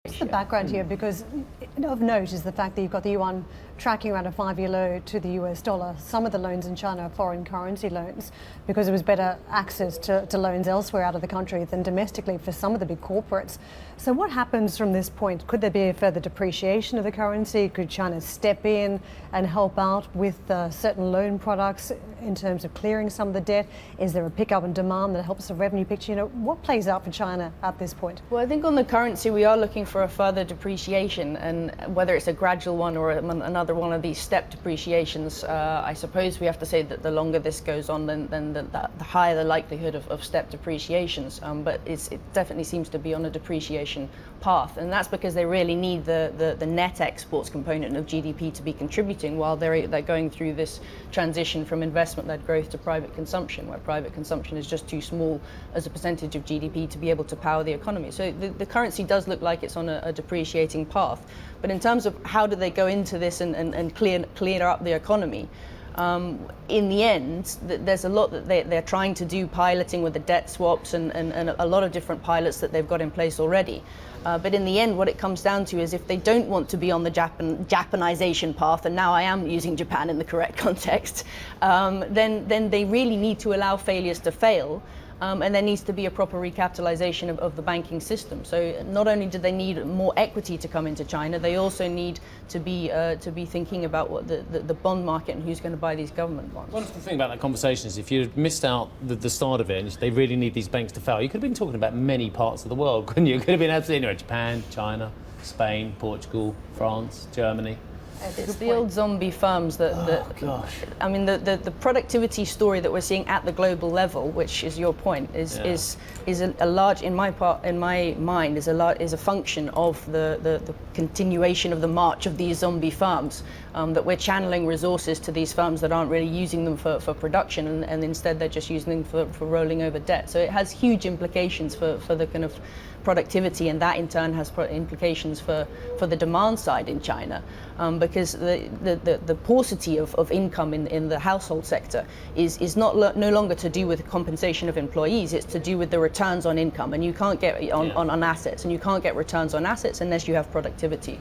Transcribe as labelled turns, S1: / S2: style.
S1: What's the background here? Because of note is the fact that you've got the yuan tracking around a 5-year low to the US dollar. Some of the loans in China are foreign currency loans because there was better access to loans elsewhere out of the country than domestically for some of the big corporates. So what happens from this point? Could there be a further depreciation of the currency? Could China step in and help out with certain loan products in terms of clearing some of the debt? Is there a pickup in demand that helps the revenue picture? You know, what plays out for China at this point?
S2: Well, I think on the currency we are looking for a further depreciation, and whether it's a gradual one or another one of these step depreciations, I suppose we have to say that the longer this goes on, then the higher the likelihood of step depreciations. But it definitely seems to be on a depreciation path, and that's because they really need the net exports component of GDP to be contributing while they're going through this transition from investment-led growth to private consumption, where private consumption is just too small as a percentage of GDP to be able to power the economy. So the currency does look like it's on a depreciating path. But in terms of how do they go into this and clear up the economy, in the end, there's a lot that they're trying to do, piloting with the debt swaps and a lot of different pilots that they've got in place already. But in the end, what it comes down to is if they don't want to be on the Japanization path, and now I am using Japan in the correct context, then they really need to allow failures to fail. And there needs to be a proper recapitalization of the banking system. So not only do they need more equity to come into China, they also need to be thinking about what the bond market and who's going to buy these government bonds.
S3: One thing about that conversation is if you'd missed out the start of it, and they really need these banks to fail, you could have been talking about many parts of the world, couldn't you? It could have been absolutely anywhere: Japan, China, Spain, Portugal, France, Germany.
S2: It's the old zombie firms that I mean, the productivity story that we're seeing at the global level, which is your point, is a large, in my mind, is a function of the continuation of the march of these zombie firms. That we're channeling resources to these firms that aren't really using them for production, and instead they're just using them for rolling over debt. So it has huge implications for the kind of productivity, and that in turn has implications for the demand side in China, because the paucity of income in the household sector is no longer to do with compensation of employees. It's to do with the returns on income, and you can't get on assets, and you can't get returns on assets unless you have productivity.